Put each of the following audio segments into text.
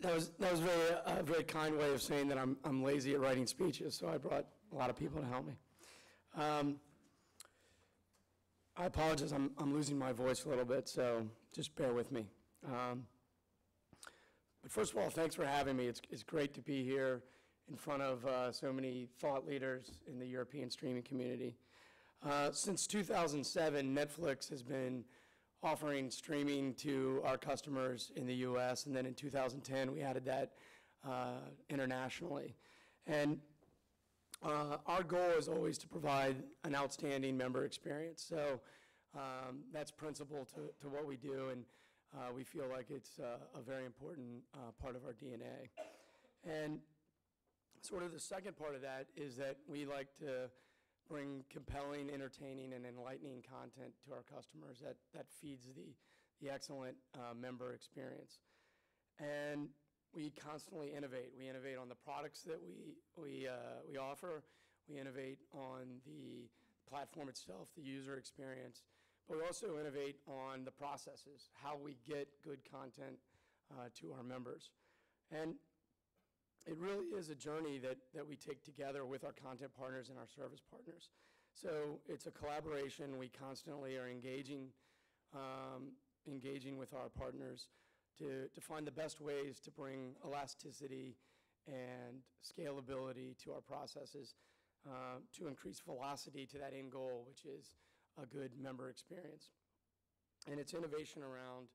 That was a very kind way of saying that I'm lazy at writing speeches, so I brought a lot of people to help me. I apologize, I'm losing my voice a little bit, so just bear with me. But first of all, thanks for having me. It's great to be here in front of so many thought leaders in the European streaming community. Since 2007, Netflix has been offering streaming to our customers in the US, and then in 2010 we added that internationally. And our goal is always to provide an outstanding member experience. So that's principal to what we do, and we feel like it's a very important part of our DNA. And sort of the second part of that is that we like to bring compelling, entertaining, and enlightening content to our customers that feeds the excellent member experience. And we constantly innovate. We innovate on the products that we offer. We innovate on the platform itself, the user experience. But we also innovate on the processes, how we get good content to our members. And it really is a journey that we take together with our content partners and our service partners. So it's a collaboration. We constantly are engaging with our partners to find the best ways to bring elasticity and scalability to our processes, to increase velocity to that end goal, which is a good member experience. And it's innovation around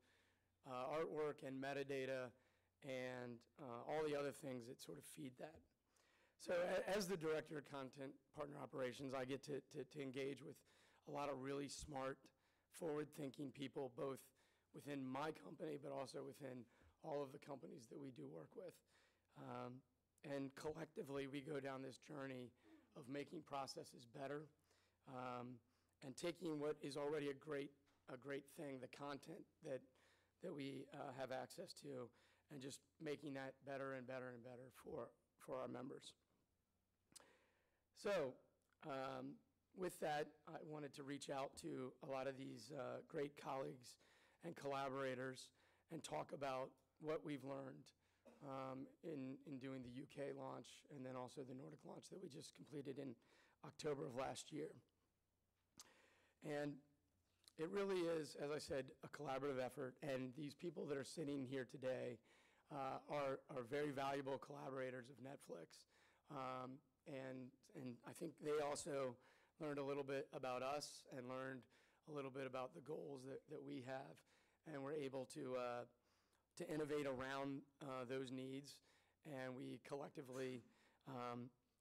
artwork and metadata and all the other things that sort of feed that. So as the Director of Content Partner Operations, I get to engage with a lot of really smart, forward-thinking people, both within my company, but also within all of the companies that we do work with. And collectively, we go down this journey of making processes better, and taking what is already a great thing, the content that we have access to, and just making that better and better and better for our members. So with that, I wanted to reach out to a lot of these great colleagues and collaborators and talk about what we've learned in doing the UK launch and then also the Nordic launch that we just completed in October of last year. And it really is, as I said, a collaborative effort, and these people that are sitting here today are very valuable collaborators of Netflix. And I think they also learned a little bit about us and learned a little bit about the goals that we have, and we're able to innovate around those needs, and we collectively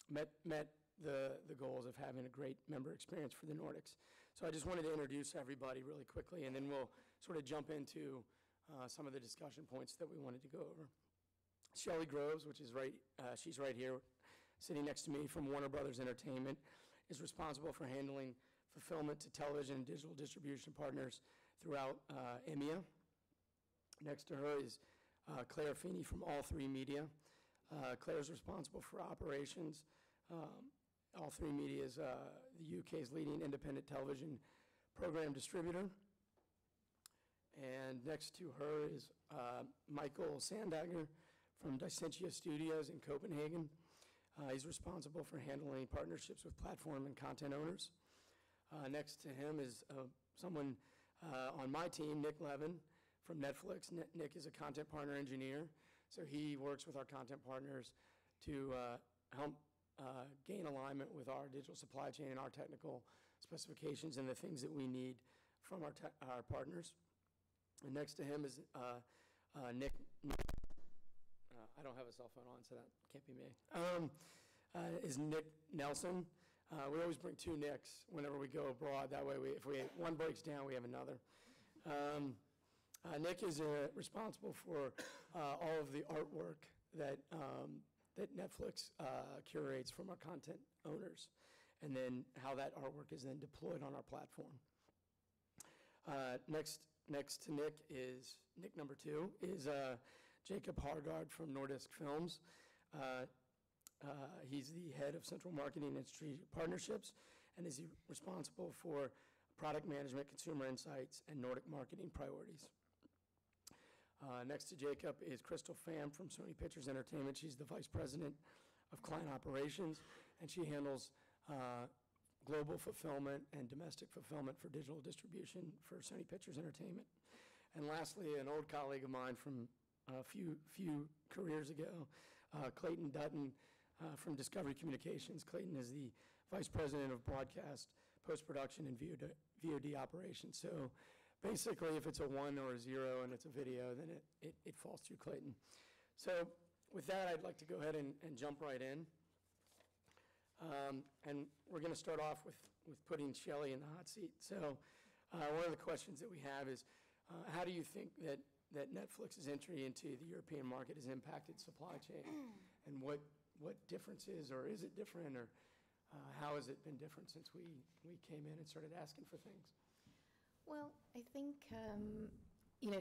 met the goals of having a great member experience for the Nordics. So I just wanted to introduce everybody really quickly, and then we'll sort of jump into some of the discussion points that we wanted to go over. Shelley Groves, which is she's right here, sitting next to me, from Warner Brothers Entertainment, is responsible for handling fulfillment to television and digital distribution partners throughout EMEA. Next to her is Claire Feeney from All3 Media. Claire is responsible for operations. All3 Media is the UK's leading independent television program distributor. And next to her is Michael Sandagger from Dicentia Studios in Copenhagen. He's responsible for handling partnerships with platform and content owners. Next to him is someone on my team, Nick Levin from Netflix. Nick is a content partner engineer, so he works with our content partners to help gain alignment with our digital supply chain and our technical specifications and the things that we need from our partners. And next to him is Nick. I don't have a cell phone on, so that can't be me. Is Nick Nelson. We always bring two Nicks whenever we go abroad. That way, if one breaks down, we have another. Nick is responsible for all of the artwork that Netflix curates from our content owners, and then how that artwork is then deployed on our platform. Next to Nick is, Nick number two, is Jacob Hargaard from Nordisk Films. He's the head of Central Marketing and Strategic Partnerships, and is responsible for product management, consumer insights, and Nordic marketing priorities. Next to Jacob is Crystal Pham from Sony Pictures Entertainment. She's the Vice President of Client Operations, and she handles global fulfillment and domestic fulfillment for digital distribution for Sony Pictures Entertainment. And lastly, an old colleague of mine from a few careers ago, Clayton Dutton from Discovery Communications. Clayton is the Vice President of Broadcast, Post-Production, and VOD Operations. So basically, if it's a 1 or a 0 and it's a video, then it falls through Clayton. So with that, I'd like to go ahead and jump right in. And we're going to start off with putting Shelley in the hot seat. So one of the questions that we have is, how do you think that Netflix's entry into the European market has impacted supply chain? And what differences, or is it different, or how has it been different since we came in and started asking for things? Well, I think,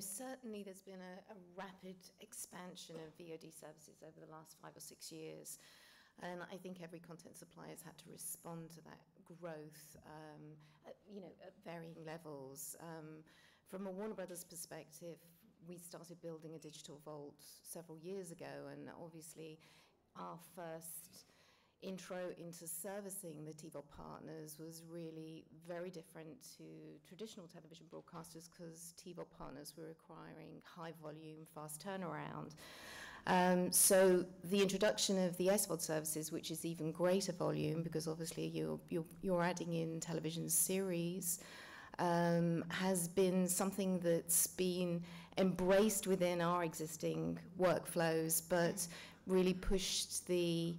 certainly there's been a rapid expansion of VOD services over the last 5 or 6 years. And I think every content supplier has had to respond to that growth, at varying levels. From a Warner Brothers perspective, we started building a digital vault several years ago, and obviously our first intro into servicing the TVOD partners was really very different to traditional television broadcasters, because TVOD partners were requiring high volume, fast turnaround. So the introduction of the SVOD services, which is even greater volume, because obviously you're adding in television series, has been something that's been embraced within our existing workflows, but really pushed the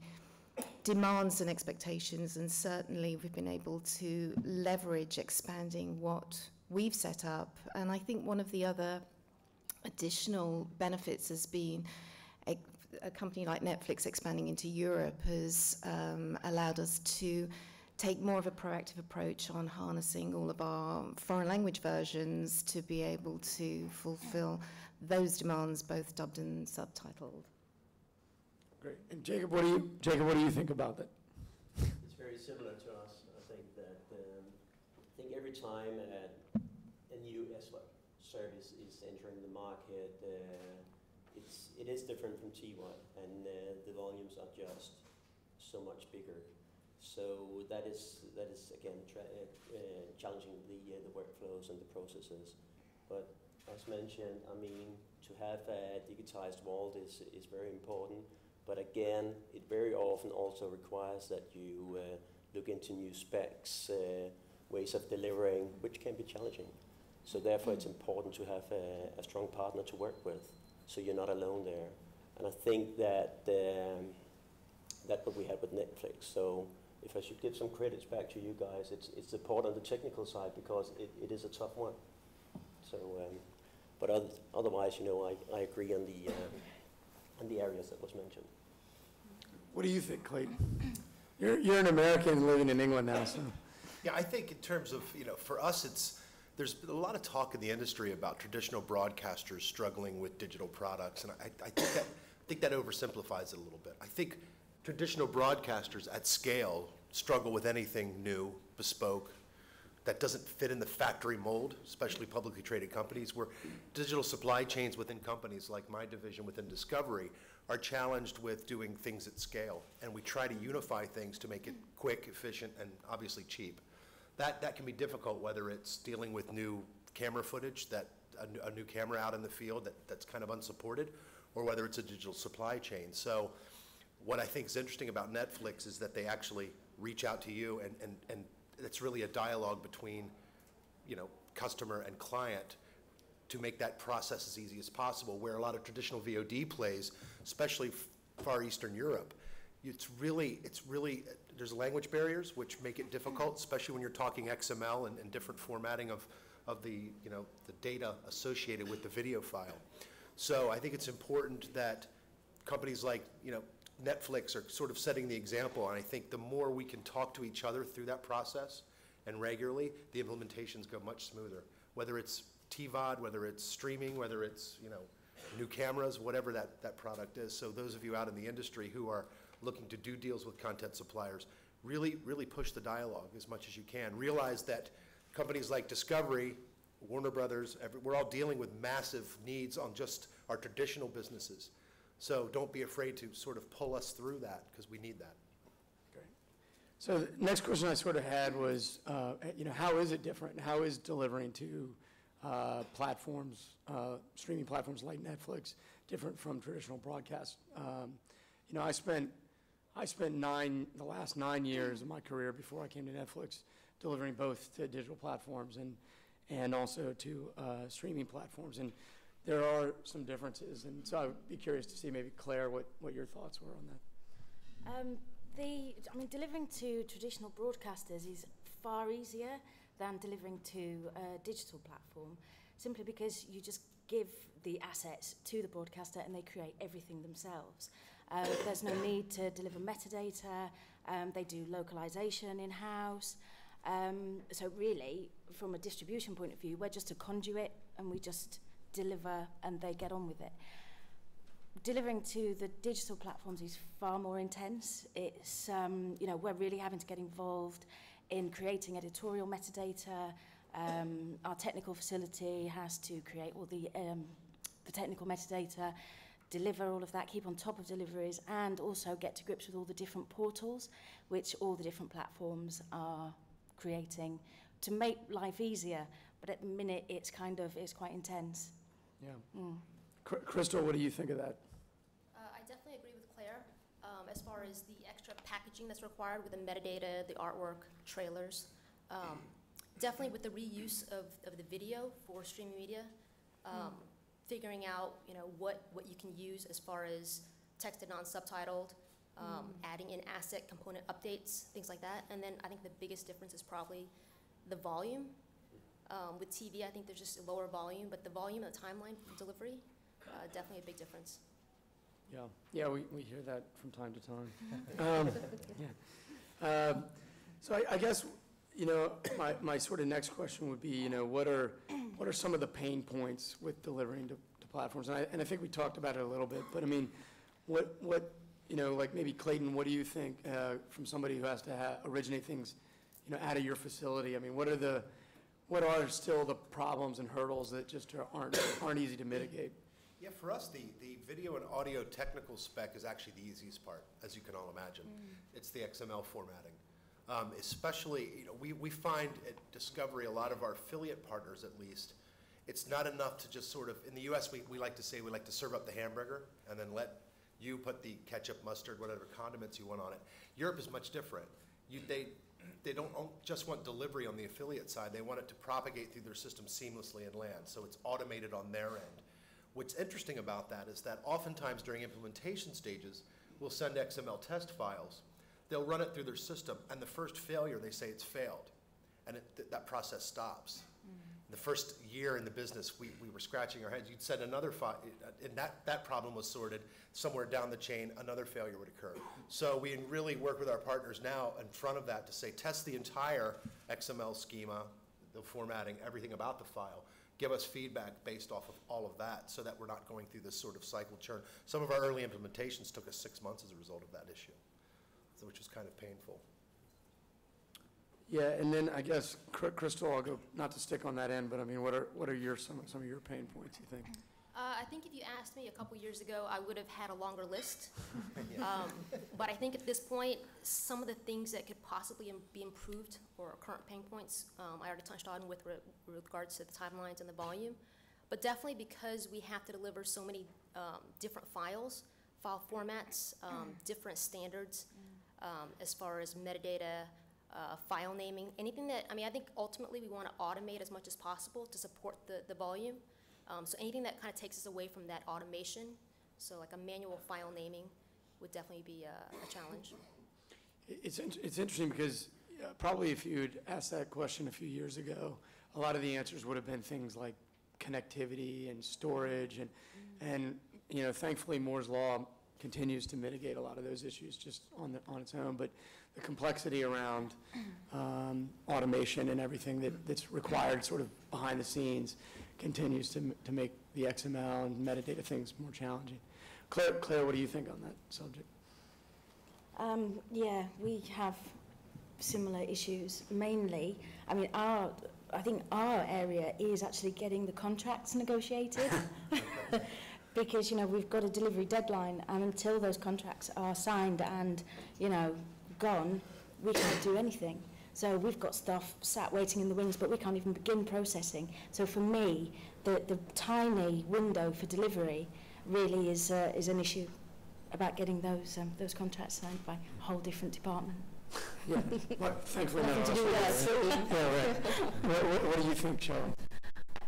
demands and expectations, and certainly we've been able to leverage expanding what we've set up. And I think one of the other additional benefits has been a company like Netflix expanding into Europe has allowed us to take more of a proactive approach on harnessing all of our foreign language versions to be able to fulfill those demands, both dubbed and subtitled. Great. And Jacob, what do you think about that? It's very similar to us. I think that every time a new SVOD service is entering the market, it is different from TVOD, and the volumes are just so much bigger. So that is again challenging the workflows and the processes. But as mentioned, I mean, to have a digitized vault is very important. But again, it very often also requires that you look into new specs, ways of delivering, which can be challenging. So therefore, it's important to have a strong partner to work with, so you're not alone there. And I think that that's what we had with Netflix. So if I should give some credits back to you guys, it's support on the technical side, because it is a tough one. So, but otherwise, I agree on the areas that was mentioned. What do you think, Clayton? You're an American living in England now, so. Yeah, I think in terms of, for us, there's been a lot of talk in the industry about traditional broadcasters struggling with digital products, and I think that oversimplifies it a little bit. I think traditional broadcasters at scale struggle with anything new, bespoke, that doesn't fit in the factory mold, especially publicly traded companies, where digital supply chains within companies like my division within Discovery are challenged with doing things at scale. And we try to unify things to make it quick, efficient, and obviously cheap. That can be difficult, whether it's dealing with new camera footage, a new camera out in the field that's kind of unsupported, or whether it's a digital supply chain. So what I think is interesting about Netflix is that they actually reach out to you, and it's really a dialogue between, customer and client to make that process as easy as possible, where a lot of traditional VOD plays, especially Far Eastern Europe, it's really, there's language barriers which make it difficult, especially when you're talking XML and different formatting of the, the data associated with the video file. So I think it's important that companies like, Netflix are sort of setting the example, and I think the more we can talk to each other through that process and regularly, the implementations go much smoother. Whether it's TVOD, whether it's streaming, whether it's, new cameras, whatever that product is. So those of you out in the industry who are looking to do deals with content suppliers, really push the dialogue as much as you can. Realize that companies like Discovery Warner Brothers, we're all dealing with massive needs on just our traditional businesses. So don't be afraid to sort of pull us through that, because we need that. Great. So the next question I sort of had was, how is it different? How is delivering to platforms, streaming platforms like Netflix, different from traditional broadcast? I spent the last 9 years of my career before I came to Netflix delivering both to digital platforms and also to streaming platforms. And there are some differences. And so I would be curious to see maybe, Claire, what your thoughts were on that. Delivering to traditional broadcasters is far easier than delivering to a digital platform, simply because you just give the assets to the broadcaster and they create everything themselves. There's no need to deliver metadata. They do localization in-house. So really, from a distribution point of view, we're just a conduit and we just deliver and they get on with it. Delivering to the digital platforms is far more intense. It's, we're really having to get involved in creating editorial metadata. Our technical facility has to create all the technical metadata, deliver all of that, keep on top of deliveries, and also get to grips with all the different portals which all the different platforms are creating to make life easier. But at the minute, it's quite intense. Yeah. Crystal, what do you think of that? I definitely agree with Claire as far as the extra packaging that's required with the metadata, the artwork, trailers. Definitely with the reuse of the video for streaming media, figuring out what you can use as far as texted, non-subtitled, adding in asset component updates, things like that. And then I think the biggest difference is probably the volume. With TV, I think there's just a lower volume, but the volume and the timeline delivery, definitely a big difference. Yeah, we hear that from time to time. So I guess, my sort of next question would be, what are some of the pain points with delivering to platforms? And I think we talked about it a little bit, but I mean, what like maybe Clayton, what do you think from somebody who has to originate things, out of your facility? I mean, what are still the problems and hurdles that just aren't easy to mitigate? Yeah, for us, the video and audio technical spec is actually the easiest part, as you can all imagine. It's the XML formatting. Especially, we find at Discovery, a lot of our affiliate partners at least, it's not enough to just sort of, in the US, we like to say we like to serve up the hamburger and then let you put the ketchup, mustard, whatever condiments you want on it. Europe is much different. They don't just want delivery on the affiliate side, they want it to propagate through their system seamlessly and land, so it's automated on their end. What's interesting about that is that oftentimes during implementation stages, we'll send XML test files. They'll run it through their system, and the first failure, they say it's failed, and that process stops. The first year in the business, we were scratching our heads. You'd send another file, and that problem was sorted. Somewhere down the chain, another failure would occur. So we really work with our partners now in front of that to say, test the entire XML schema, the formatting, everything about the file. Give us feedback based off of all of that so that we're not going through this sort of cycle churn. Some of our early implementations took us 6 months as a result of that issue, which was kind of painful. Yeah, and then I guess, Crystal, I'll go, not to stick on that end, but I mean, what are some of your pain points, you think? I think if you asked me a couple years ago, I would have had a longer list. But I think at this point, some of the things that could possibly be improved or current pain points, I already touched on with regards to the timelines and the volume. But definitely because we have to deliver so many different files, file formats, different standards as far as metadata, file naming, anything that, I think ultimately we want to automate as much as possible to support the volume. So anything that kind of takes us away from that automation, so like a manual file naming would definitely be a challenge. It's interesting because probably if you'd asked that question a few years ago, a lot of the answers would have been things like connectivity and storage and thankfully Moore's Law continues to mitigate a lot of those issues just on its own, but the complexity around automation and everything that's required sort of behind the scenes continues to make the XML and metadata things more challenging. Claire, what do you think on that subject? Yeah, we have similar issues. Mainly, our I think our area is actually getting the contracts negotiated. Because, you know, we've got a delivery deadline, and until those contracts are signed and, you know, gone, we can't do anything. So we've got stuff sat waiting in the wings, but we can't even begin processing. So for me, the tiny window for delivery really is an issue about getting those contracts signed by a whole different department. Yeah, well, thankfully not Nothing to us. do with us. Yeah, right. What do you think, Charlie?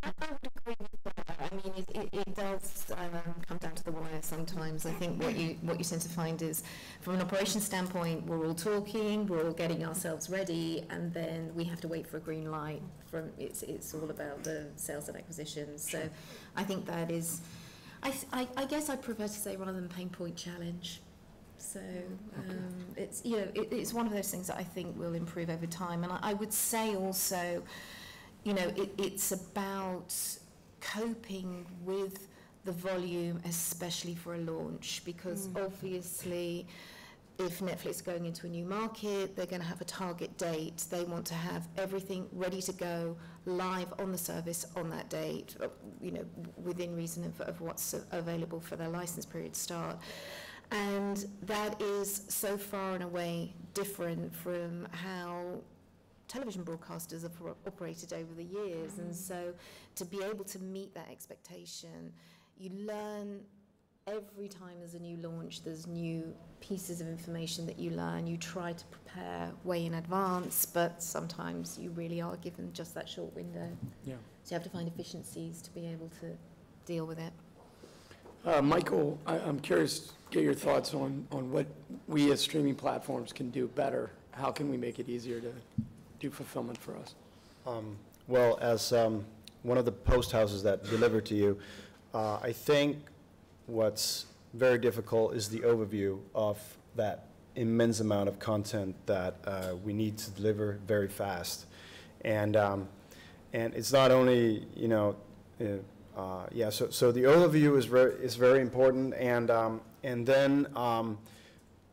I would agree with that. I mean, it does come down to the wire sometimes. I think what you tend to find is, from an operations standpoint, we're all talking, we're all getting ourselves ready, and then we have to wait for a green light. It's all about the sales and acquisitions. So I think that is, I guess I'd prefer to say rather than pain point challenge. So it's, you know, it's one of those things that I think will improve over time. And I would say also, you know, it's about coping with the volume, especially for a launch, because obviously if Netflix is going into a new market, they're going to have a target date. They want to have everything ready to go live on the service on that date, you know, within reason of what's available for their license period start. And that is so far and away different from how television broadcasters have operated over the years. And so to be able to meet that expectation, you learn every time there's a new launch, there's new pieces of information that you learn. You try to prepare way in advance, but sometimes you really are given just that short window. Yeah. So you have to find efficiencies to be able to deal with it. Michael, I'm curious to get your thoughts on what we as streaming platforms can do better. How can we make it easier to do fulfillment for us? Well, as one of the post houses that deliver to you, I think what's very difficult is the overview of that immense amount of content that we need to deliver very fast. And it's not only, you know, so the overview is very important, and then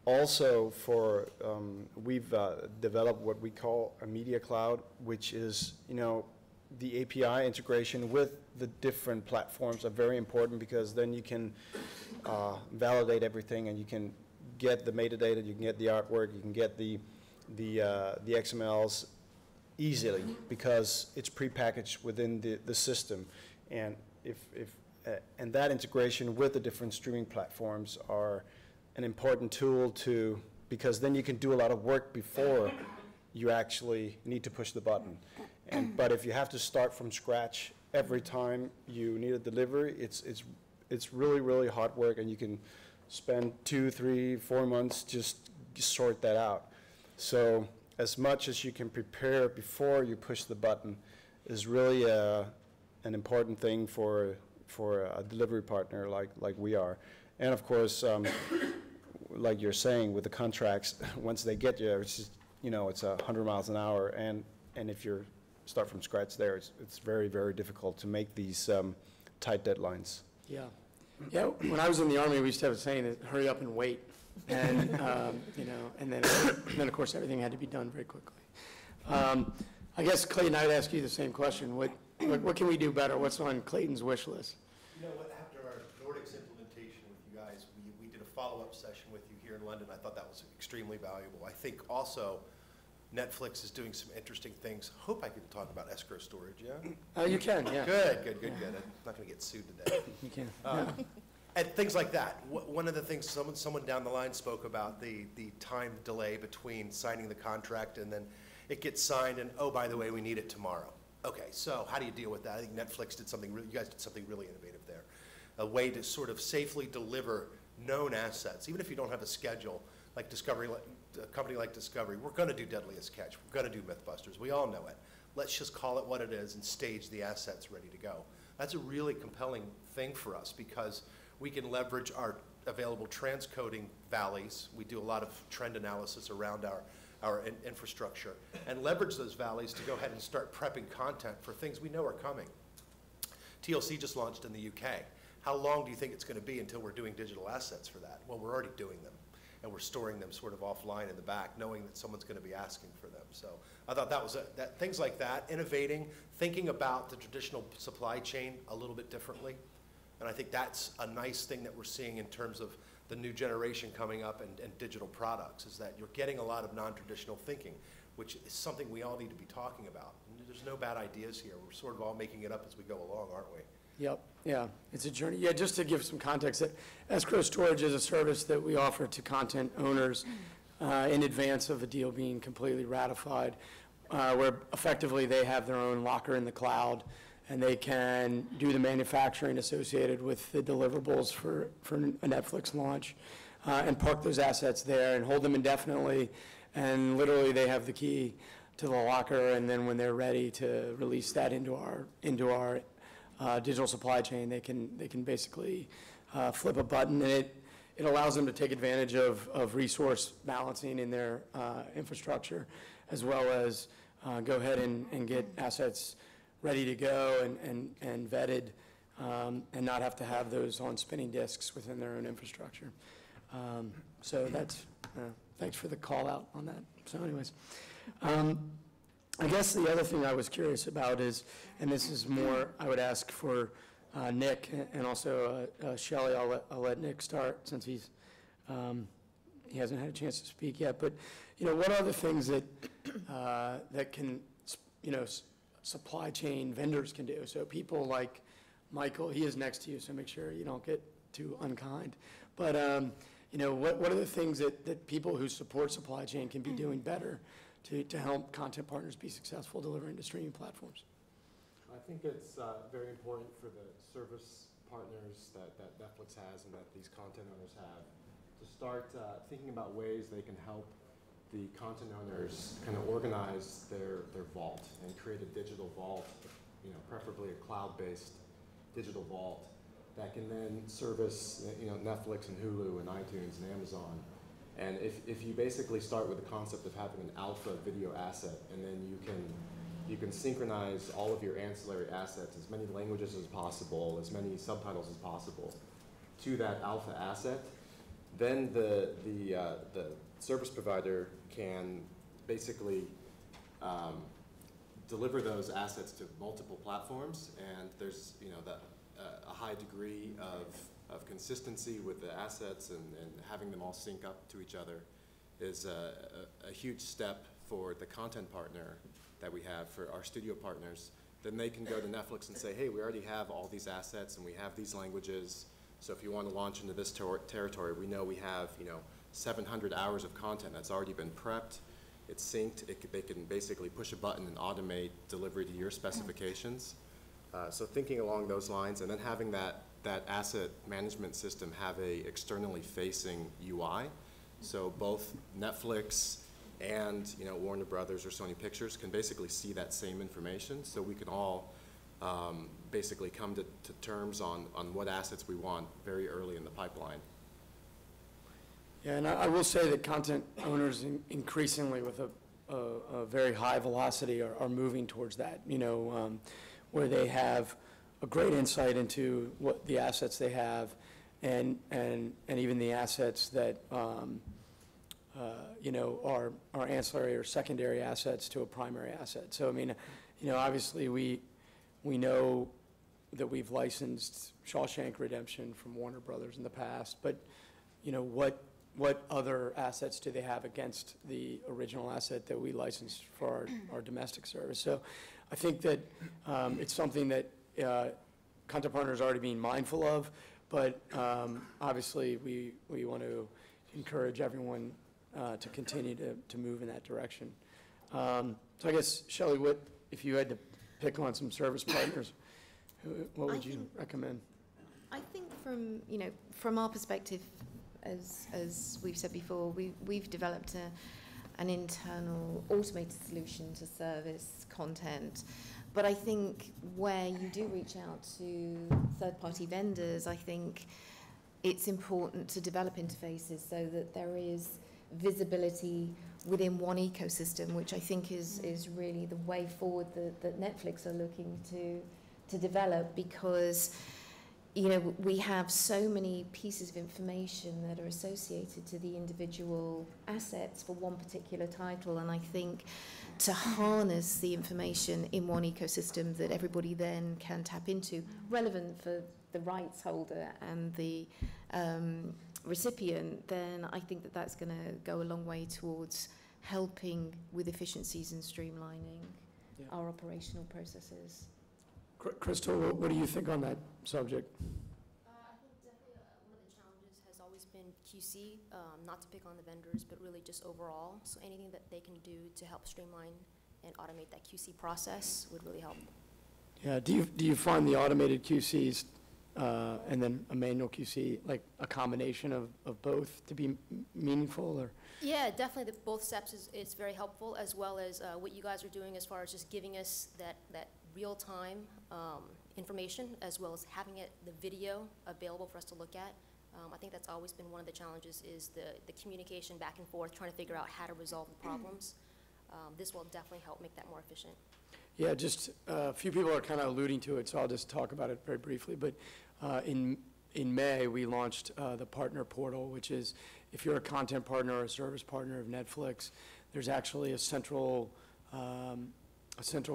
also for we've developed what we call a media cloud, which is, you know, the API integration with the different platforms are very important, because then you can validate everything, and you can get the metadata, you can get the artwork, you can get the XMLs easily, because it's prepackaged within the system. And and that integration with the different streaming platforms are an important tool because then you can do a lot of work before you actually need to push the button. But if you have to start from scratch every time you need a delivery, it's really, really hard work, and you can spend 2, 3, 4 months just sort that out. So as much as you can prepare before you push the button is really an important thing for a delivery partner like we are. And of course, like you're saying, with the contracts, once they get you, it's just, you know, it's 100 miles an hour, and if you start from scratch there, it's very, very difficult to make these tight deadlines. Yeah. Yeah, when I was in the Army, we used to have a saying, hurry up and wait. And, you know, and then of course, everything had to be done very quickly. I guess, Clayton, I'd ask you the same question. What can we do better? What's on Clayton's wish list? You know what, after our Nordics implementation with you guys, we did a follow-up session with you here in London. I thought that was extremely valuable. I think also Netflix is doing some interesting things. Hope I can talk about escrow storage, yeah? You can, yeah. Good. I'm not going to get sued today. You can. And things like that. One of the things someone down the line spoke about, the time delay between signing the contract and then it gets signed and, oh, by the way, we need it tomorrow. Okay, so how do you deal with that? I think Netflix did something, you guys did something really innovative there. A way to sort of safely deliver known assets, even if you don't have a schedule, like Discovery, a company like Discovery, we're going to do Deadliest Catch, we're going to do Mythbusters, we all know it. Let's just call it what it is and stage the assets ready to go. That's a really compelling thing for us, because we can leverage our available transcoding valleys. We do a lot of trend analysis around our infrastructure, and leverage those valleys to go ahead and start prepping content for things we know are coming. TLC just launched in the UK. How long do you think it's going to be until we're doing digital assets for that? Well, we're already doing them. and we're storing them sort of offline in the back, knowing that someone's going to be asking for them. So I thought that was things like that, innovating, thinking about the traditional supply chain a little bit differently. And I think that's a nice thing that we're seeing in terms of the new generation coming up and digital products, is that you're getting a lot of non-traditional thinking, which is something we all need to be talking about. And there's no bad ideas here. We're sort of all making it up as we go along, aren't we? Yep, yeah, it's a journey. Yeah, just to give some context, that escrow storage is a service that we offer to content owners in advance of a deal being completely ratified, where effectively they have their own locker in the cloud, and they can do the manufacturing associated with the deliverables for a Netflix launch, and park those assets there and hold them indefinitely, and literally they have the key to the locker, and then when they're ready to release that into our digital supply chain, they can basically flip a button, and it allows them to take advantage of resource balancing in their infrastructure, as well as go ahead and get assets ready to go and vetted, and not have to have those on spinning disks within their own infrastructure. So that's, thanks for the call out on that. So anyways, I guess the other thing I was curious about is, and this is more I would ask for Nick and also Shelley. I'll let Nick start since he hasn't had a chance to speak yet. But what are the things that that can supply chain vendors can do? So people like Michael, he is next to you, so make sure you don't get too unkind. But what are the things that people who support supply chain can be doing better to help content partners be successful delivering to streaming platforms? I think it's very important for the service partners that Netflix has and that these content owners have to start thinking about ways they can help the content owners kind of organize their vault and create a digital vault, preferably a cloud-based digital vault that can then service Netflix and Hulu and iTunes and Amazon. And if you basically start with the concept of having an alpha video asset, and then you can synchronize all of your ancillary assets, as many languages as possible, as many subtitles as possible, to that alpha asset, then the service provider can basically deliver those assets to multiple platforms, and there's a high degree of consistency with the assets, and having them all sync up to each other is a huge step for the content partner that we have, for our studio partners. Then they can go to Netflix and say, hey, we already have all these assets and we have these languages, so if you want to launch into this territory, we know we have 700 hours of content that's already been prepped, it's synced, they can basically push a button and automate delivery to your specifications. So thinking along those lines, and then having that asset management system have a externally facing UI, so both Netflix and Warner Brothers or Sony Pictures can basically see that same information, so we can all basically come to terms on what assets we want very early in the pipeline. Yeah, and I will say that content owners increasingly with a very high velocity are moving towards that, where they have a great insight into what the assets they have, and even the assets that are ancillary or secondary assets to a primary asset. So I mean, obviously we know that we've licensed Shawshank Redemption from Warner Brothers in the past, but what other assets do they have against the original asset that we licensed for our domestic service? So I think that it's something that content partners are already being mindful of, but obviously we want to encourage everyone to continue to move in that direction. So I guess, Shelley, what if you had to pick on some service partners, what would you recommend? I think from our perspective, as we've said before, we've developed an internal automated solution to service content. But I think where you do reach out to third-party vendors, I think it's important to develop interfaces so that there is visibility within one ecosystem, which I think is really the way forward that Netflix are looking to develop, because you know, we have so many pieces of information that are associated to the individual assets for one particular title, and I think to harness the information in one ecosystem that everybody then can tap into, relevant for the rights holder and the recipient, then I think that that's going to go a long way towards helping with efficiencies and streamlining our operational processes. Crystal, what do you think on that subject? I think definitely one of the challenges has always been QC, not to pick on the vendors, but really just overall. So anything that they can do to help streamline and automate that QC process would really help. Yeah, do you find the automated QCs and then a manual QC, like a combination of both, to be meaningful, or? Yeah, definitely both steps is very helpful, as well as what you guys are doing as far as just giving us that real-time information, as well as having the video available for us to look at. I think that's always been one of the challenges, is the communication back and forth, trying to figure out how to resolve the problems. This will definitely help make that more efficient. Yeah, just a few people are kind of alluding to it, so I'll just talk about it very briefly. But in May, we launched the partner portal, which is if you're a content partner or a service partner of Netflix, there's actually a central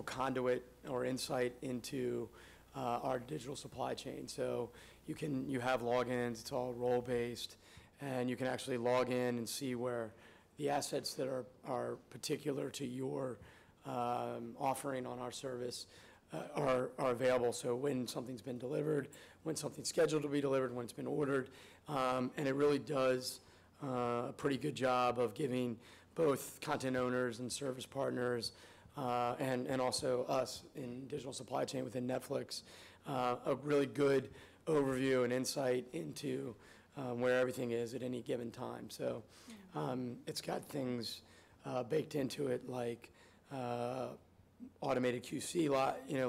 conduit or insight into our digital supply chain. So you have logins, it's all role-based, and you can actually log in and see where the assets that are particular to your offering on our service are available. So when something's been delivered, when something's scheduled to be delivered, when it's been ordered, and it really does a pretty good job of giving both content owners and service partners and also us in digital supply chain within Netflix a really good overview and insight into where everything is at any given time. So it's got things baked into it like automated QC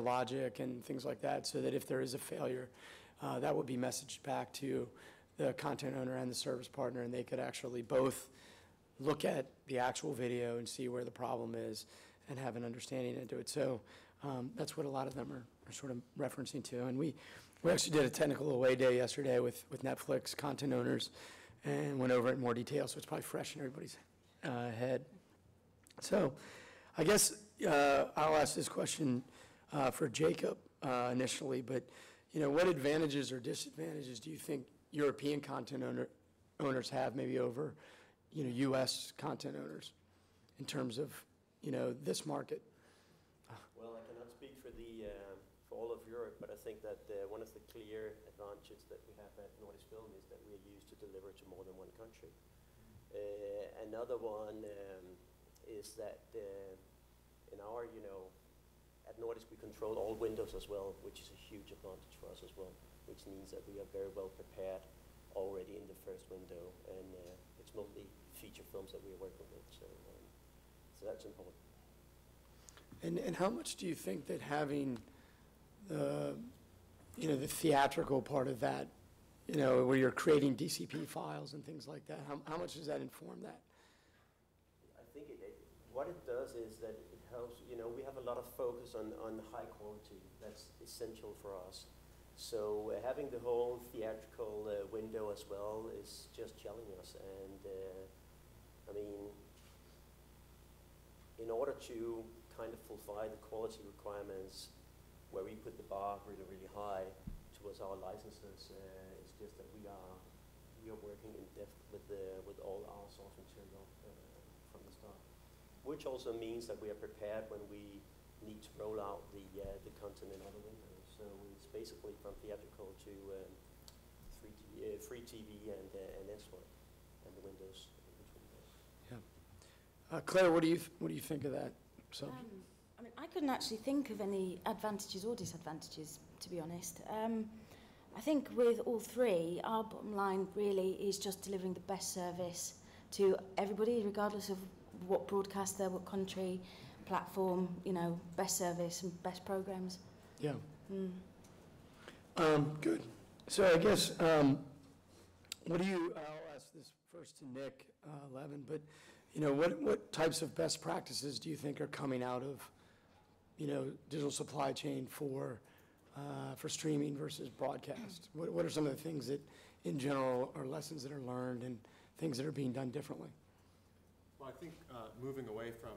logic and things like that, so that if there is a failure, that would be messaged back to the content owner and the service partner, and they could actually both look at the actual video and see where the problem is and have an understanding into it. So that's what a lot of them are sort of referencing to. And we actually did a technical away day yesterday with Netflix content owners and went over it in more detail, so it's probably fresh in everybody's head. So I guess I'll ask this question for Jacob initially, but what advantages or disadvantages do you think European content owners have maybe over U.S. content owners in terms of this market? Well, I cannot speak for all of Europe, but I think that one of the clear advantages that we have at Nordic Film is that we are used to deliver to more than one country. Another one is that in our, at Nordic we control all windows as well, which is a huge advantage for us as well, which means that we are very well prepared already in the first window, and it's mostly feature films that we are working with, so that's important. And how much do you think that having the theatrical part of that, where you're creating DCP files and things like that, how much does that inform that? I think what it does is that it helps, we have a lot of focus on high quality. That's essential for us. So having the whole theatrical window as well is just challenging us. And I mean, in order to kind of fulfill the quality requirements, where we put the bar really, really high towards our licenses, it's just that we are working in depth with all our source material from the start, which also means that we are prepared when we need to roll out the content in other windows. So it's basically from theatrical to free TV and SVOD and the windows in between those. Yeah. Claire, what do you think of that subject? I mean, I couldn't actually think of any advantages or disadvantages, to be honest. I think with all three, our bottom line really is just delivering the best service to everybody, regardless of what broadcaster, what country, platform, best service and best programs. Yeah. Good. So I guess, I'll ask this first to Nick Levin, but what types of best practices do you think are coming out of digital supply chain for for streaming versus broadcast? What are some of the things that, in general, are lessons that are learned and things that are being done differently? Well, I think moving away from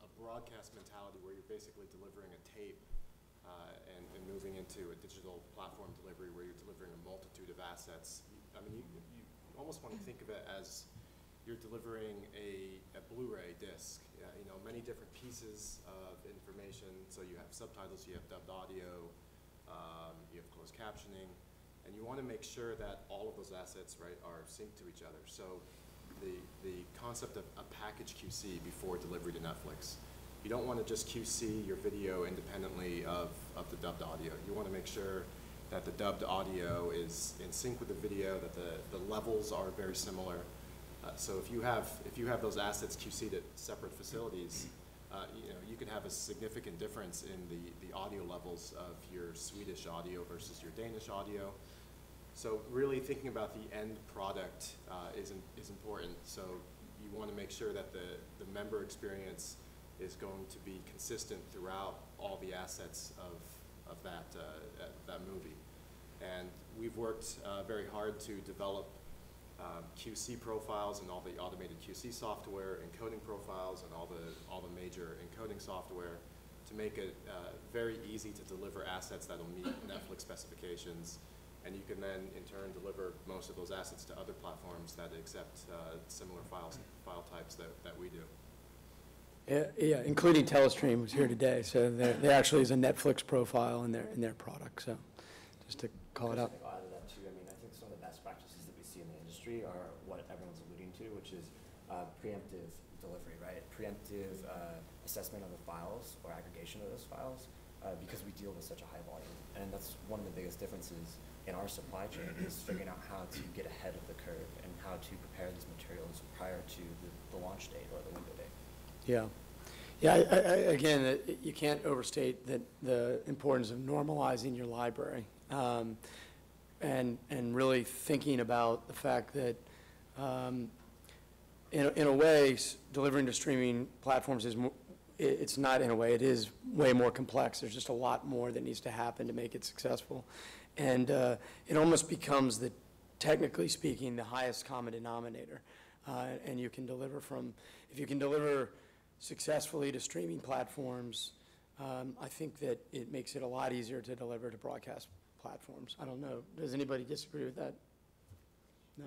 a broadcast mentality where you're basically delivering a tape and moving into a digital platform delivery where you're delivering a multitude of assets. I mean, you almost want to think of it as you're delivering a Blu-ray disc, you know, many different pieces of information. So you have subtitles, you have dubbed audio, you have closed captioning, and you want to make sure that all of those assets, right, are synced to each other. So the concept of a package QC before delivery to Netflix. You don't want to just QC your video independently of the dubbed audio. You want to make sure that the dubbed audio is in sync with the video, that the levels are very similar. So if you have those assets QC'd at separate facilities, you know, you can have a significant difference in the audio levels of your Swedish audio versus your Danish audio. So really thinking about the end product is important. So you want to make sure that the member experience is going to be consistent throughout all the assets of that movie. And we've worked very hard to develop QC profiles and all the automated QC software, encoding profiles and all the major encoding software to make it very easy to deliver assets that will meet Netflix specifications. And you can then, in turn, deliver most of those assets to other platforms that accept similar file types that we do. Yeah, including Telestream, who's here today. So there actually is a Netflix profile in their product. So just to call it out. I'll add to that too. I mean, I think some of the best practices that we see in the industry are what everyone's alluding to, which is preemptive delivery, right? Preemptive assessment of the files or aggregation of those files, because we deal with such a high volume. And that's one of the biggest differences in our supply chain is figuring out how to get ahead of the curve and how to prepare these materials prior to the launch date or the window date. Yeah. Yeah, again, you can't overstate the importance of normalizing your library and really thinking about the fact that in a way, delivering to streaming platforms it's not in a way, it is way more complex. There's just a lot more that needs to happen to make it successful. And it almost becomes, technically speaking, the highest common denominator. And you can deliver if you can deliver successfully to streaming platforms, I think that it makes it a lot easier to deliver to broadcast platforms. I don't know. Does anybody disagree with that? No.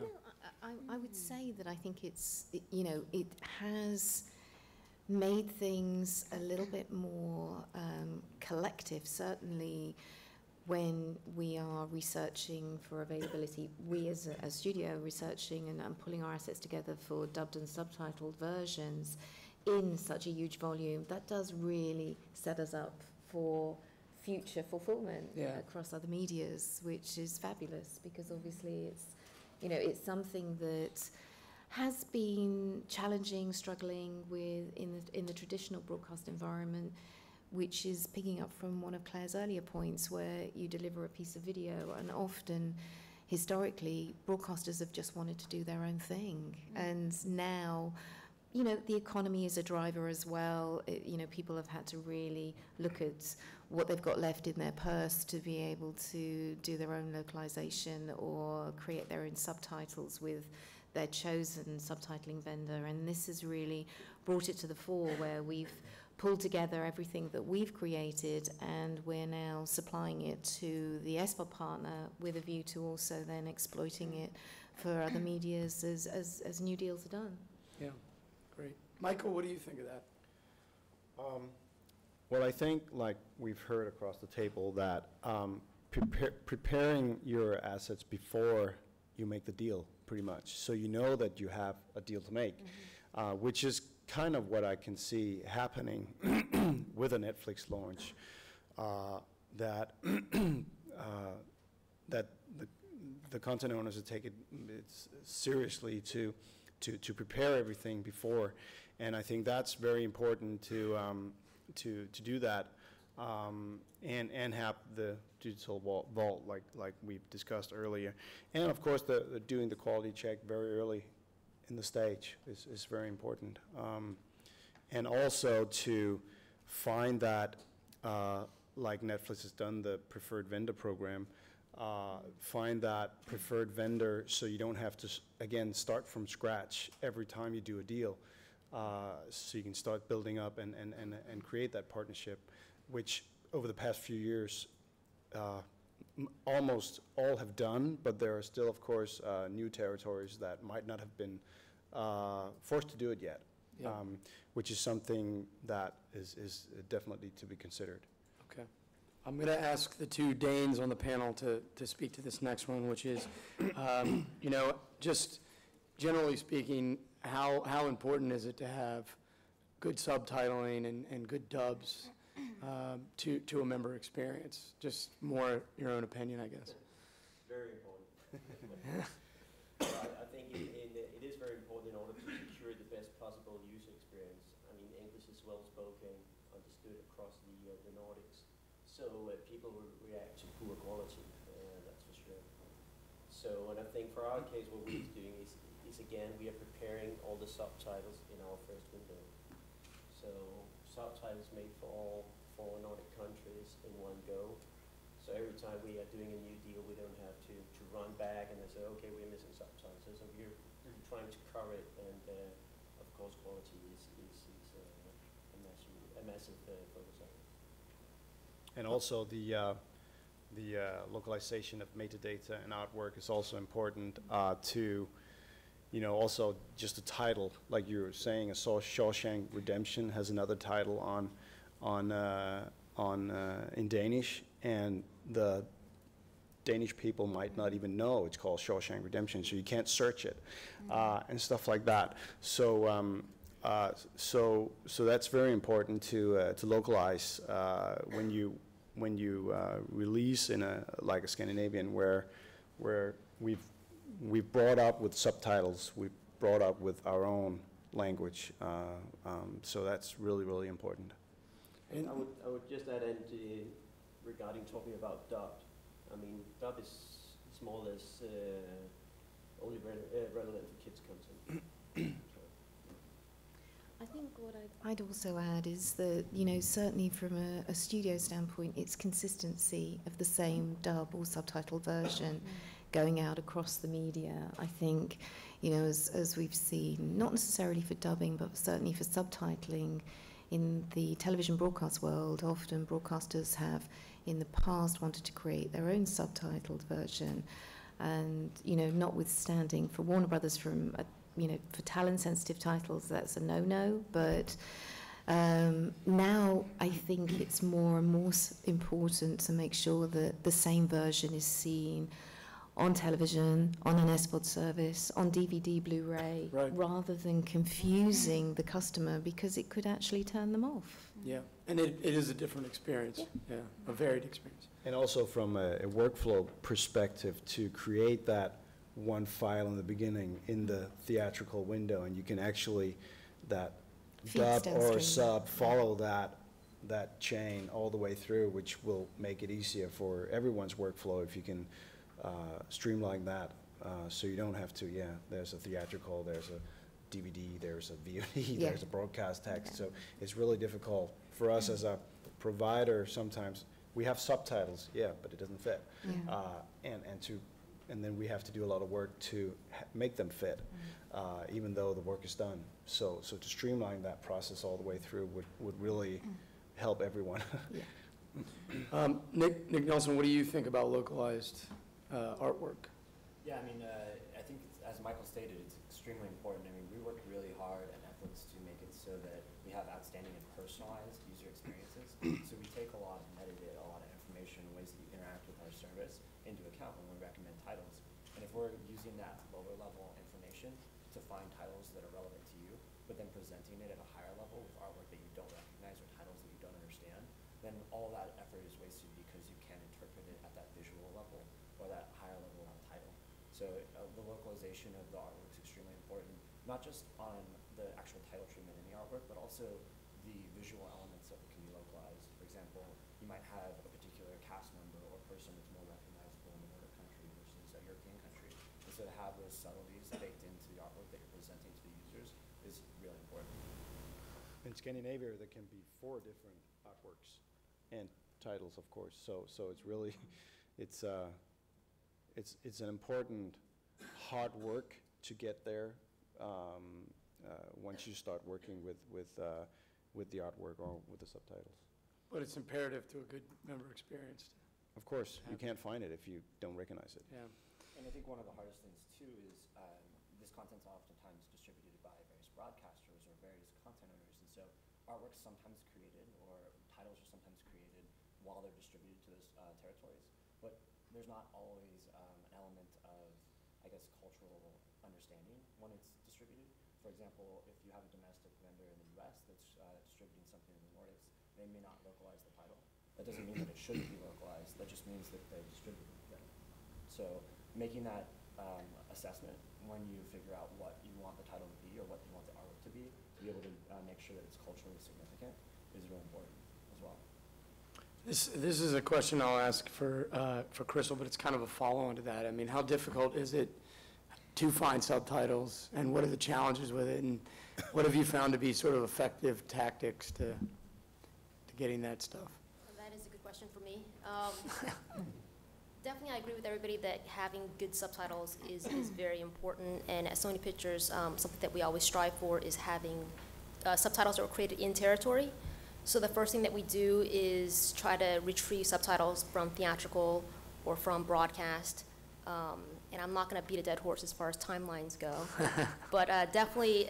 I would say that I think it has made things a little bit more collective, certainly when we are researching for availability, we as a studio researching and pulling our assets together for dubbed and subtitled versions in such a huge volume, that does really set us up for future fulfillment across other medias, which is fabulous because obviously it's something that has been challenging, struggling with in the traditional broadcast environment, which is picking up from one of Claire's earlier points where you deliver a piece of video and often, historically, broadcasters have just wanted to do their own thing. And now, the economy is a driver as well. People have had to really look at what they've got left in their purse to be able to do their own localization or create their own subtitles with their chosen subtitling vendor. And this has really brought it to the fore where we've pulled together everything that we've created and we're now supplying it to the SVOD partner with a view to also then exploiting it for other medias as new deals are done. Yeah, great. Michael, what do you think of that? Well, I think, like we've heard across the table, that preparing your assets before you make the deal, pretty much, so you know that you have a deal to make, which is kind of what I can see happening with a Netflix launch, that the content owners are taking it seriously to prepare everything before, and I think that's very important to do that, and have the digital vault like we've discussed earlier, and of course doing the quality check very early in the stage is very important, and also to find that like Netflix has done, the preferred vendor program. Find that preferred vendor so you don't have to, again, start from scratch every time you do a deal. So you can start building up and create that partnership, which over the past few years, almost all have done, but there are still, of course, new territories that might not have been forced to do it yet, Yeah. which is something that is definitely to be considered. Okay. I'm going to ask the two Danes on the panel to speak to this next one, which is, you know, just generally speaking, how important is it to have good subtitling and good dubs to a member experience? Just more your own opinion, I guess. Very important. I think it is very important in order to secure the best possible user experience. I mean, English is well spoken, understood across the Nordics, so people will react to poor quality, that's for sure. So, and I think for our case, what we're doing is again, we are preparing all the subtitles in our first window. So, subtitles made for all 4 Nordic countries in one go. So every time we are doing a new deal, we don't have to run back and then say, okay, we're missing subtitles. So we're trying to cover it, and of course, quality is a massive focus on it. And also the localization of metadata and artwork is also important to, you know, also just the title, like you were saying, Shawshank Redemption has another title in Danish, and the Danish people might not even know it's called Shawshank Redemption, so you can't search it, and stuff like that. So so that's very important to localize when you release in like a Scandinavian where we've brought up with subtitles, we've brought up with our own language, so that's really, really important. And I would just add in regarding talking about dubbed. I mean, dub is more or less only relevant for kids' content. I think what I'd also add is that, you know, certainly from a studio standpoint, it's consistency of the same dub or subtitled version going out across the media. I think, you know, as we've seen, not necessarily for dubbing, but certainly for subtitling, in the television broadcast world, often broadcasters have in the past wanted to create their own subtitled version. And, you know, notwithstanding for Warner Brothers from, you know, for talent-sensitive titles, that's a no-no. But now I think it's more and more important to make sure that the same version is seen on television, on an SVOD service, on DVD, Blu-ray, Right. rather than confusing the customer, because it could actually turn them off. Yeah, and it is a different experience. Yeah, a varied experience. And also from a workflow perspective, to create that one file in the beginning in the theatrical window, and you can actually, that dub or sub, follow that chain all the way through, which will make it easier for everyone's workflow if you can streamline that, so you don't have to, there's a theatrical, there's a DVD, there's a VOD, there's a broadcast text, so it's really difficult for us as a provider. Sometimes we have subtitles, but it doesn't fit, and then we have to do a lot of work to make them fit, even though the work is done. So to streamline that process all the way through would really help everyone. Nick Nelson, what do you think about localized artwork? Yeah, I mean, I think as Michael stated, it's extremely important. I mean, we work really hard at Netflix to make it so that we have outstanding and personalized user experiences. So we take a lot and edit a lot of information, ways that you interact with our service into account when we recommend titles. And if we're using that lower level information to find titles that are relevant to you, but then presenting it at a higher level with artwork that you don't recognize or titles that you don't understand, then all that effort is wasted because you can't interpret it at that visual level or that higher level on title. So the localization of the artwork is extremely important, not just on the actual title treatment in the artwork, but also the visual elements that can be localized. For example, you might have a particular cast member or person that's more recognizable in a Nordic country versus a European country. And so to have those subtleties baked into the artwork that you're presenting to the users is really important. In Scandinavia, there can be 4 different artworks, and subtitles, of course. So it's really, it's an important hard work to get there once you start working with the artwork or with the subtitles. But it's imperative to a good member experience. Of course, you can't find it if you don't recognize it. Yeah. And I think one of the hardest things too is this content's oftentimes distributed by various broadcasters or various content owners, and so artwork's sometimes created or titles are sometimes created while they're distributed to those territories, but there's not always an element of, I guess, cultural understanding when it's distributed. For example, if you have a domestic vendor in the US that's distributing something in the Nordics, they may not localize the title. That doesn't mean that it shouldn't be localized. That just means that they distribute it. So making that assessment when you figure out what you want the title to be or what you want the artwork to be able to make sure that it's culturally significant is really important as well. This is a question I'll ask for Crystal, but it's kind of a follow-on to that. I mean, how difficult is it to find subtitles, and what are the challenges with it, and what have you found to be sort of effective tactics to getting that stuff? Well, that is a good question for me. Definitely, I agree with everybody that having good subtitles is very important, and at Sony Pictures, something that we always strive for is having subtitles that were created in territory. So the first thing that we do is try to retrieve subtitles from theatrical or from broadcast. And I'm not going to beat a dead horse as far as timelines go, but definitely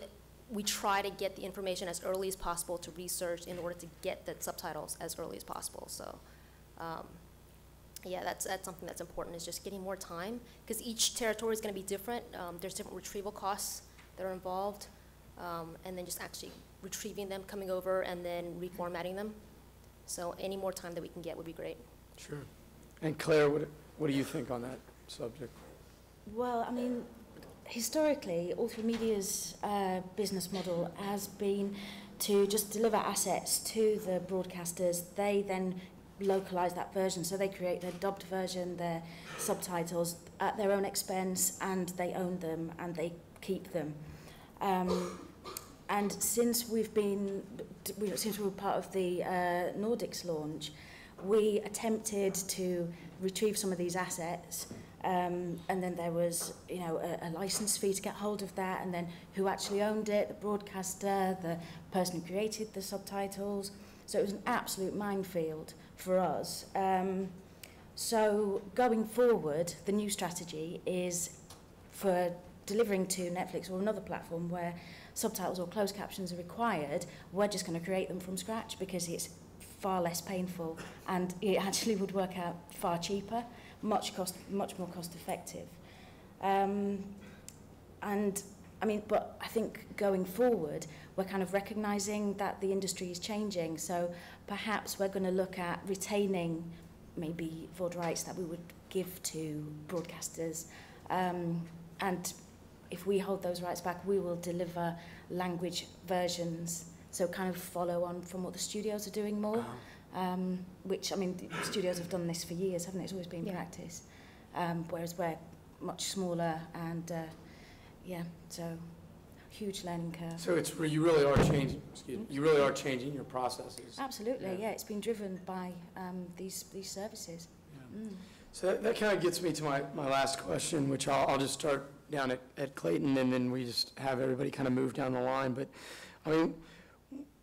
we try to get the information as early as possible to research in order to get the subtitles as early as possible. So yeah, that's something that's important, is just getting more time, because each territory is going to be different. There's different retrieval costs that are involved, and then just actually retrieving them, coming over, and then reformatting them. So any more time that we can get would be great. Sure. And Claire, what do you think on that subject? Well, I mean, historically, All3Media's business model has been to just deliver assets to the broadcasters. They then localize that version, so they create their dubbed version, their subtitles at their own expense, and they own them and they keep them. And since we were part of the Nordics launch, we attempted to retrieve some of these assets, and then there was, a license fee to get hold of that, and then who actually owned it, the broadcaster, the person who created the subtitles. So it was an absolute minefield for us. So going forward, the new strategy is for delivering to Netflix or another platform where subtitles or closed captions are required, we're just going to create them from scratch because it's far less painful and it actually would work out far cheaper, much more cost effective. And I mean, but I think going forward, we're kind of recognizing that the industry is changing. So perhaps we're going to look at retaining maybe VOD rights that we would give to broadcasters. And if we hold those rights back, we will deliver language versions. So kind of follow on from what the studios are doing more. Which, I mean, the studios have done this for years, haven't it? It's always been practice. Whereas we're much smaller and, yeah, so huge learning curve. So it's you really are changing. Excuse me. You really are changing your processes. Absolutely, yeah. It's been driven by these services. Yeah. So that kind of gets me to my last question, which I'll just start down at Clayton, and then we just have everybody kind of move down the line. But I mean,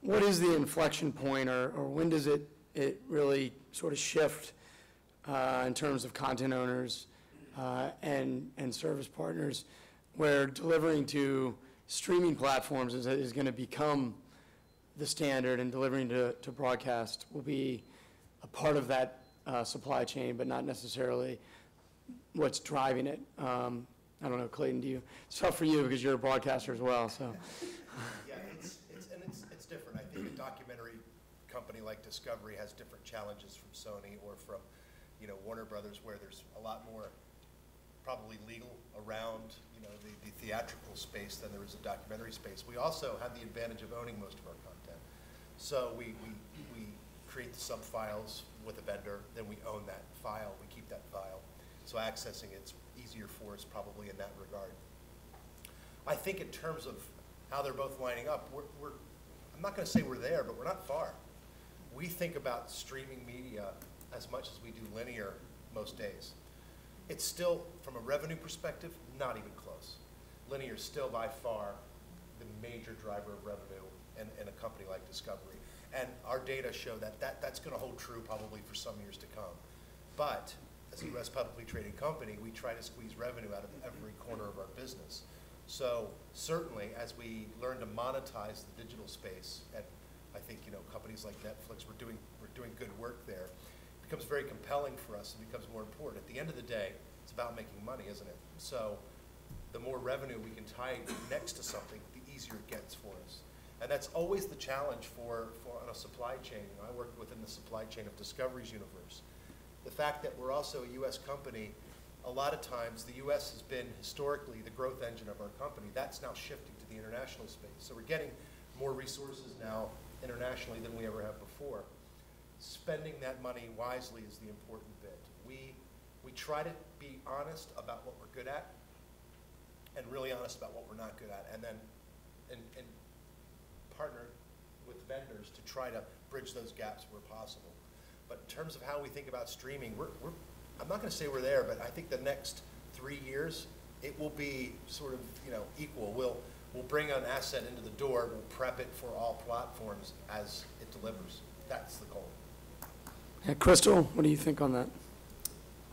what is the inflection point, or when does it really sort of shift in terms of content owners and service partners, where delivering to streaming platforms is going to become the standard, and delivering to broadcast will be a part of that supply chain, but not necessarily what's driving it? I don't know, Clayton, it's tough for you because you're a broadcaster as well, so. Yeah, it's different. I think a documentary company like Discovery has different challenges from Sony or from, Warner Brothers, where there's a lot more probably legal around, the theatrical space than there is a documentary space. We also have the advantage of owning most of our content. So we create the sub files with a vendor, then we own that file, we keep that file. So accessing it's easier for us probably in that regard. I think in terms of how they're both lining up, I'm not going to say we're there, but we're not far. we think about streaming media as much as we do linear most days. It's still, from a revenue perspective, not even close. Linear is still by far the major driver of revenue in a company like Discovery. And our data show that's going to hold true probably for some years to come. But as a U.S. publicly traded company, we try to squeeze revenue out of every corner of our business. So certainly, as we learn to monetize the digital space, and I think companies like Netflix, we're doing good work there, it becomes very compelling for us and becomes more important. At the end of the day, it's about making money, isn't it? So the more revenue we can tie next to something, the easier it gets for us. And that's always the challenge for on a supply chain. I work within the supply chain of Discovery's universe. The fact that we're also a U.S. company, a lot of times the U.S. has been historically the growth engine of our company. That's now shifting to the international space. So we're getting more resources now internationally than we ever have before. Spending that money wisely is the important bit. We try to be honest about what we're good at and really honest about what we're not good at, and then and partner with vendors to try to bridge those gaps where possible. But in terms of how we think about streaming, I'm not going to say we're there, but I think the next 3 years, it will be sort of equal. We'll bring an asset into the door, we'll prep it for all platforms as it delivers. That's the goal. Yeah, Crystal, what do you think on that?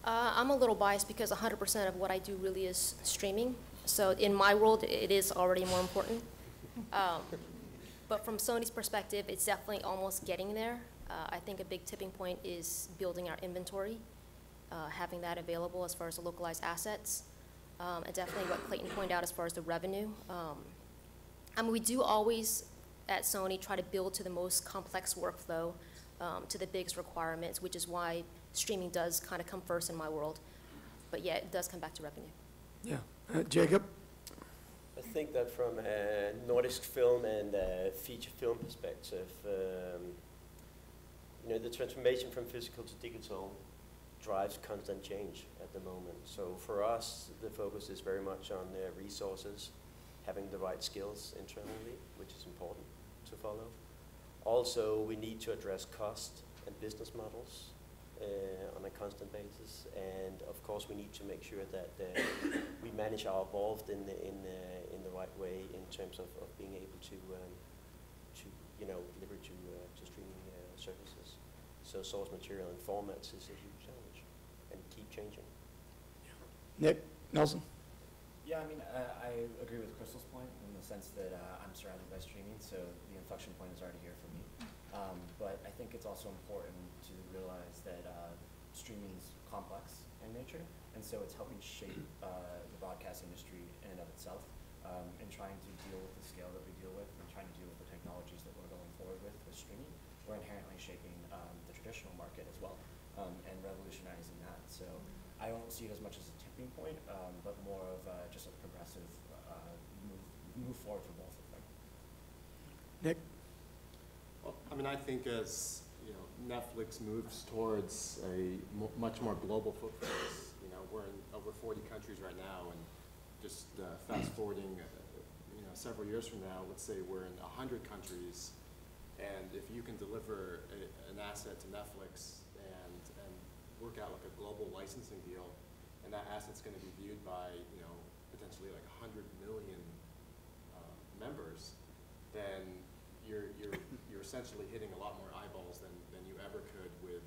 I'm a little biased because 100% of what I do really is streaming. So in my world, it is already more important. But from Sony's perspective, it's definitely almost getting there. I think a big tipping point is building our inventory, having that available as far as the localized assets, and definitely what Clayton pointed out as far as the revenue. I mean, we do always, at Sony, try to build to the most complex workflow, to the biggest requirements, which is why streaming does kind of come first in my world. But yeah, it does come back to revenue. Yeah. Jacob? I think that from a Nordic film and a feature film perspective, the transformation from physical to digital drives constant change at the moment. So for us, the focus is very much on resources, having the right skills internally, which is important to follow. Also, we need to address cost and business models on a constant basis, and of course we need to make sure that we manage our evolved in the right way in terms of being able to deliver to streaming services. So source material and formats is a huge challenge, and keep changing. Nick, Nelson? Yeah, I mean, I agree with Crystal's point in the sense that I'm surrounded by streaming, so the inflection point is already here for me. But I think it's also important to realize that streaming is complex in nature, and so it's helping shape the broadcast industry in and of itself, and trying to deal with the scale that we deal with, and trying to deal with the technologies that we're going forward with streaming. We're inherently shaping the traditional market as well, and revolutionizing that. So I don't see it as much as a tipping point, but more of just a progressive move forward for both of them. Nick? Well, I mean, I think as Netflix moves towards a much more global footprint, we're in over 40 countries right now, and just fast forwarding, several years from now, let's say we're in 100 countries, and if you can deliver an asset to Netflix and work out like a global licensing deal, and that asset's going to be viewed by potentially like 100 million members, then you're essentially hitting a lot more eyeballs than you ever could with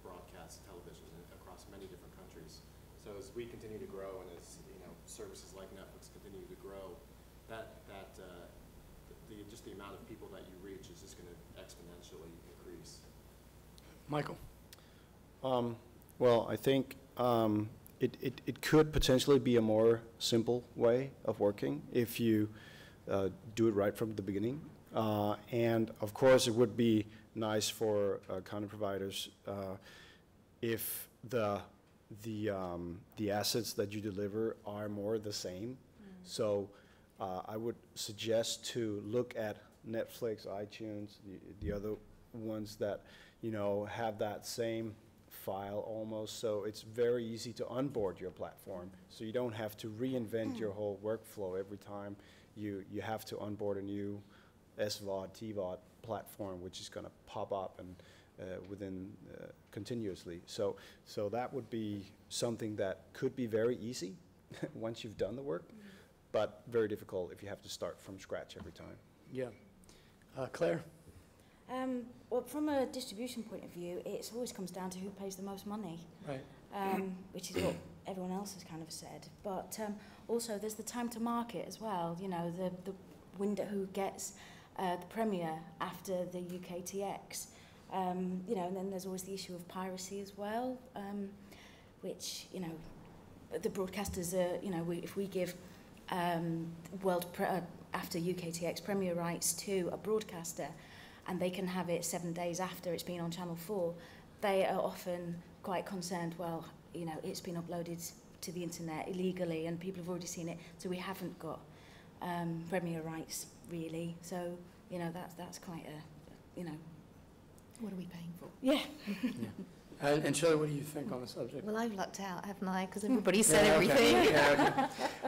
broadcast television across many different countries. So as we continue to grow, and as services like Netflix continue to grow, just the amount of people that you reach is just going to exponentially increase. Michael? Well, I think it could potentially be a more simple way of working if you do it right from the beginning. And of course, it would be nice for content providers if the assets that you deliver are more the same. So I would suggest to look at Netflix, iTunes, the other ones that have that same file almost, so it's very easy to onboard your platform. So you don't have to reinvent your whole workflow every time you have to onboard a new SVOD, TVOD platform, which is going to pop up, and continuously. So that would be something that could be very easy once you've done the work, but very difficult if you have to start from scratch every time. Yeah. Claire? Well, from a distribution point of view, it always comes down to who pays the most money, Right. which is what everyone else has kind of said. But also, there's the time to market as well. You know, the window who gets the premiere after the UKTX. You know, and then there's always the issue of piracy as well, which, you know, the broadcasters are, you know, if we give after UKTX premiere rights to a broadcaster, and they can have it 7 days after it's been on Channel 4, they are often quite concerned, well, you know, it's been uploaded to the internet illegally and people have already seen it, so we haven't got premiere rights, really. So, you know, that's quite a, you know... What are we paying for? Yeah. Yeah. And Shirley, what do you think on the subject? Well, I've lucked out, haven't I? Because everybody said Yeah, everything. okay. Yeah, okay.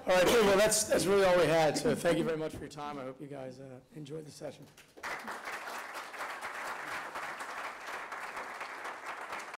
All right, cool. Well, that's really all we had. So thank you very much for your time. I hope you guys enjoyed the session.